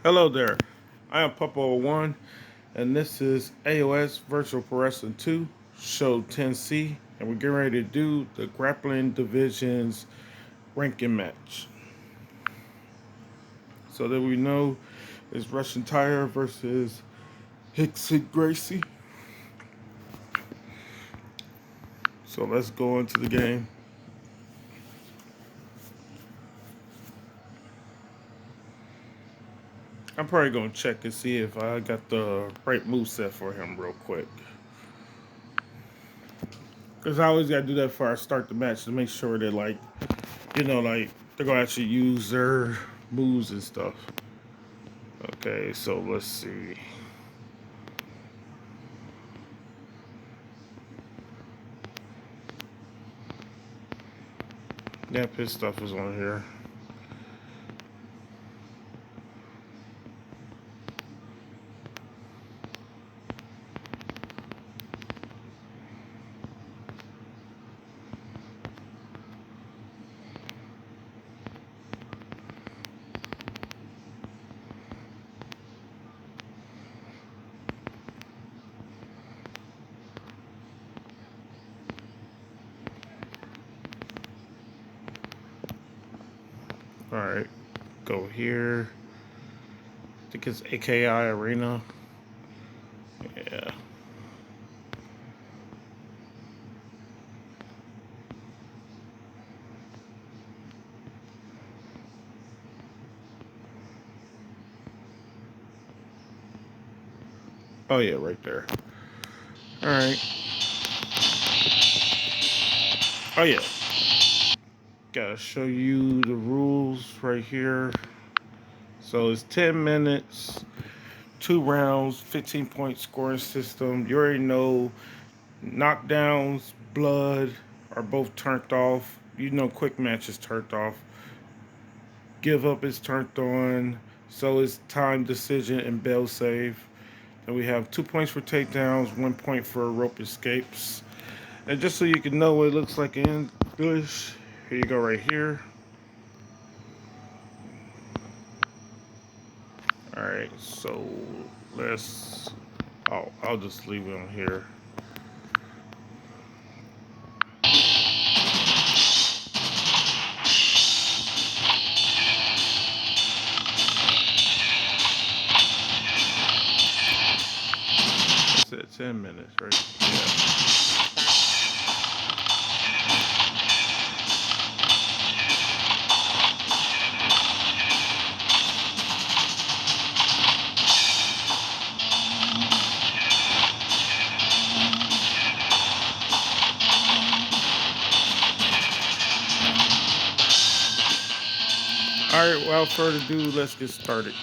Hello there, I am Papa01, and this is AOS Virtual Pro Wrestling 2, Show 10C, and we're getting ready to do the Grappling Division's ranking match. So that we know is Russian Tire versus Hickson Gracie. So let's go into the game. I'm probably going to check and see if I got the right moveset for him real quick. Because I always got to do that before I start the match to make sure that, like, they're going to actually use their moves and stuff. Okay, so let's see. Yep, his stuff is on here. Alright, go here. I think it's AKI Arena. Yeah. Oh yeah, right there. Alright. Oh yeah. Gotta show you the rules right here. So it's 10 minutes, 2 rounds, 15-point scoring system. You already know knockdowns, blood are both turned off. You know quick match is turned off. Give up is turned on. So it's time decision and bail save. And we have 2 points for takedowns, 1 point for rope escapes. And just so you can know what it looks like in English, here you go right here. Alright, so let's... Oh, I'll just leave it on here. That's it, 10 minutes, right? Yeah. Alright, without further ado, let's get started.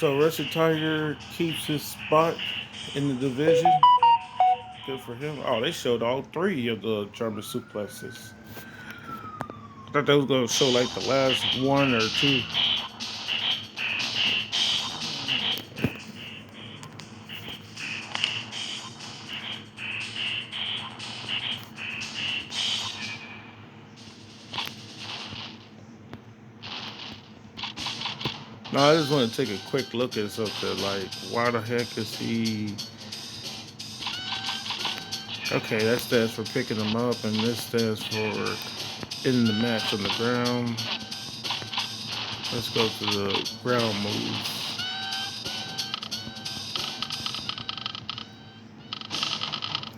So Russian Tiger keeps his spot in the division. Good for him. Oh, they showed all three of the German suplexes. I thought they was gonna show like the last one or two. No, I just want to take a quick look at something. Like, why the heck is he? Okay, that stands for picking him up, and this stands for in the match on the ground. Let's go to the ground moves.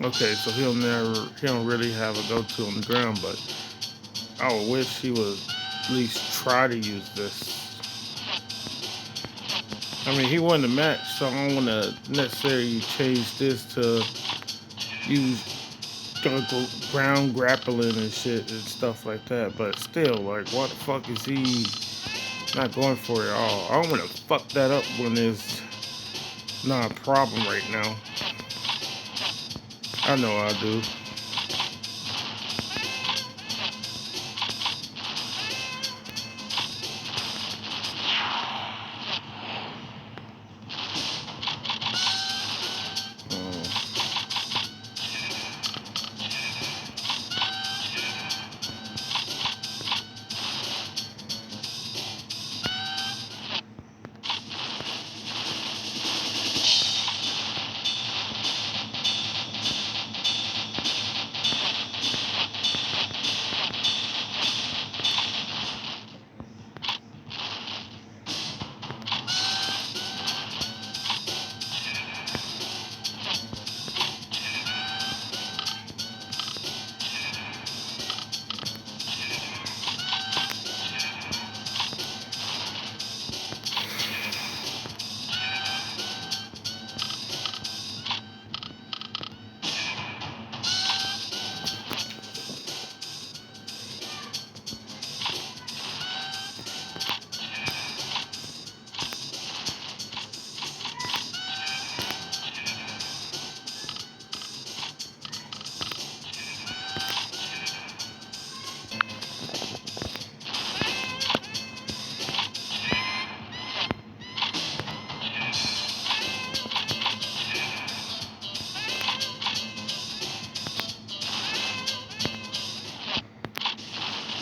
Okay, so he don't really have a go-to on the ground, but I would wish he would at least try to use this. I mean, he won the match, so I don't want to necessarily change this to use ground grappling and shit and stuff like that. But still, like, what the fuck is he not going for it all? I don't want to fuck that up when it's not a problem right now. I know I do.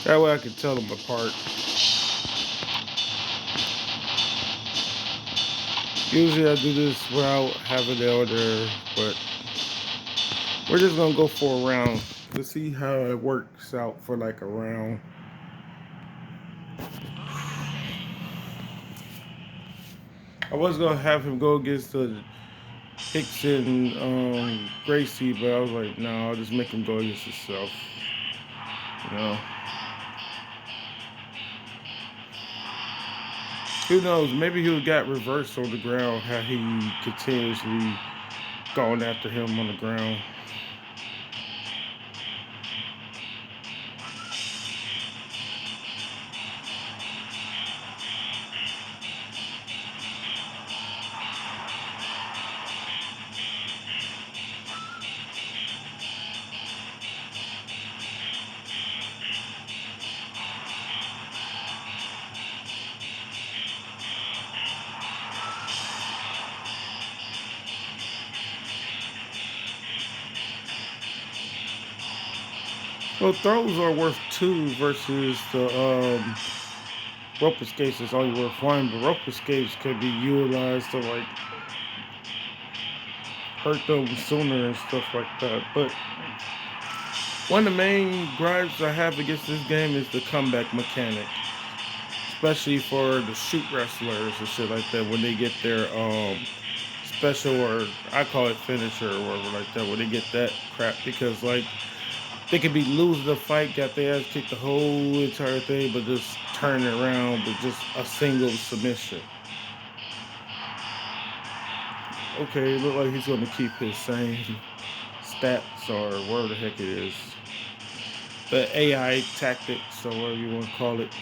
That way I can tell them apart. Usually I do this without having the order, but we're just gonna go for a round to see how it works out for like a round. I was gonna have him go against the Hicks and Gracie, but I was like, no, I'll just make him go against himself. You know. Who knows? Maybe he would got reversed on the ground had he continuously gone after him on the ground. Well, throws are worth two versus the rope escapes is only worth one, but rope escapes could be utilized to like hurt them sooner and stuff like that. But one of the main gripes I have against this game is the comeback mechanic, especially for the shoot wrestlers and shit like that when they get their special, or I call it finisher or whatever like that, when they get that crap, because like they could be losing the fight, got their ass kicked the whole entire thing, but just turn it around with just a single submission. Okay, it look like he's going to keep his same stats or whatever the heck it is. The AI tactics or whatever you want to call it.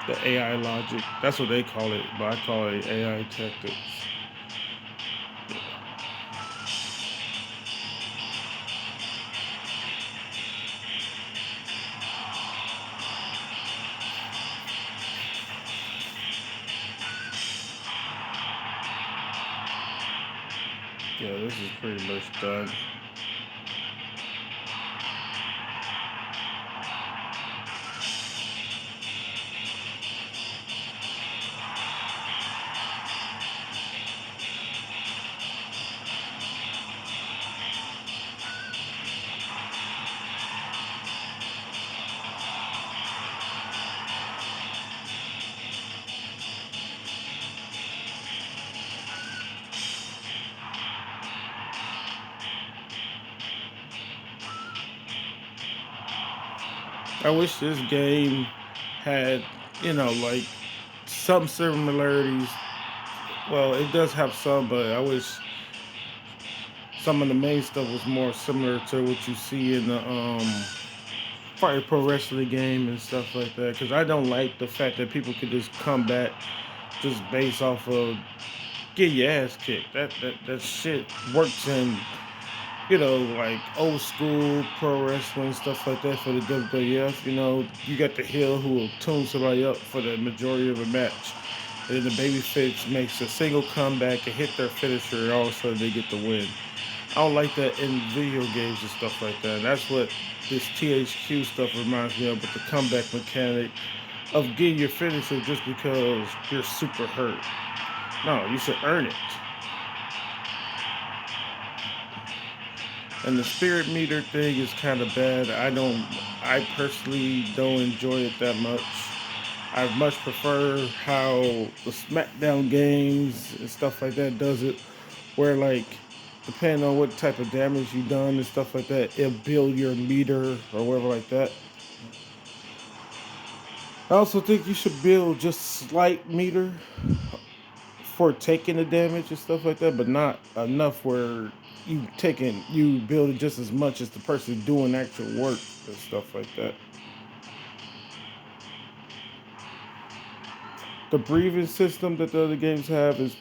The AI logic. That's what they call it, but I call it AI tactics. Yeah, this is pretty much done. I wish this game had, like some similarities. Well, it does have some, but I wish some of the main stuff was more similar to what you see in the Fire Pro Wrestling game and stuff like that. Because I don't like the fact that people could just come back just based off of get your ass kicked. That shit works in like old school pro wrestling stuff like that for the WWF. You got the heel who will tune somebody up for the majority of a match. And then the babyface makes a single comeback and hit their finisher, and all of a sudden they get the win. I don't like that in video games and stuff like that. And that's what this THQ stuff reminds me of, with the comeback mechanic of getting your finisher just because you're super hurt. No, you should earn it. And the spirit meter thing is kind of bad. I personally don't enjoy it that much. I much prefer how the SmackDown games and stuff like that does it, where like depending on what type of damage you done and stuff like that, it'll build your meter or whatever like that. I also think you should build just slight meter for taking the damage and stuff like that, but not enough where you build it just as much as the person doing actual work and stuff like that. The breathing system that the other games have is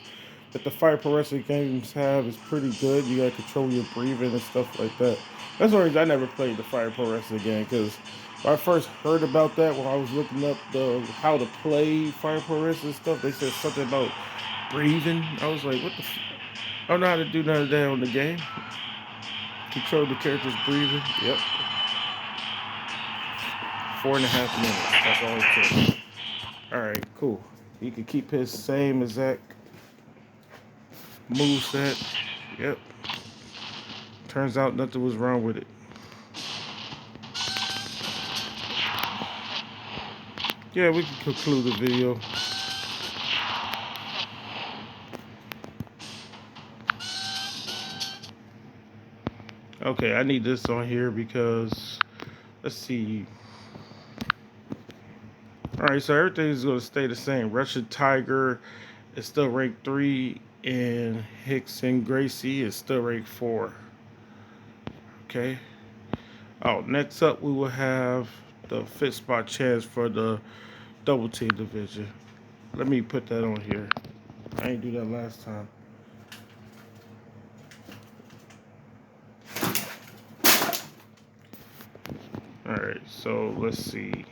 that the Fire Pro Wrestling games have is pretty good. You gotta control your breathing and stuff like that. That's the reason I never played the Fire Pro Wrestling game, because when I first heard about that, when I was looking up the how to play Fire Pro Wrestling stuff, they said something about breathing. I was like, what the? I don't know how to do none of that on the game. Control the character's breathing. Yep. 4.5 minutes. That's all it took. Alright, cool. He can keep his same exact move set. Yep. Turns out nothing was wrong with it. Yeah, we can conclude the video. Okay, I need this on here because let's see. Alright, so everything is going to stay the same. Russian Tiger is still ranked 3, and Hicks and Gracie is still ranked 4. Okay. Oh, next up we will have the fit spot chance for the double team division. Let me put that on here. I didn't do that last time. Alright, so let's see.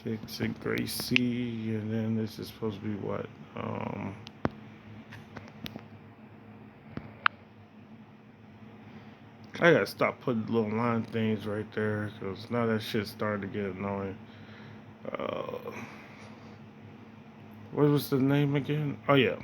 Hicks and Gracie, and then this is supposed to be what? I gotta stop putting little line things right there, because now that shit's starting to get annoying. Uh, what was the name again? Oh yeah.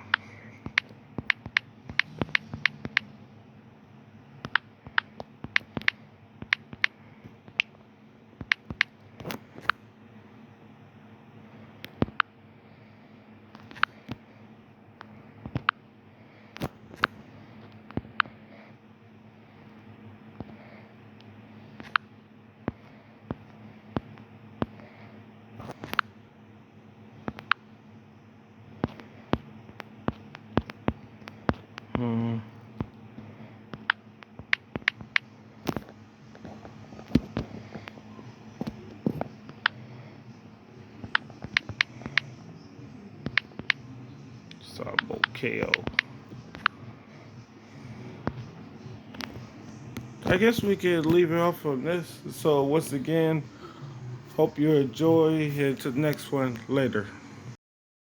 Sabo KO. I guess we could leave it off on this. So once again, hope you enjoy. Head to the next one later.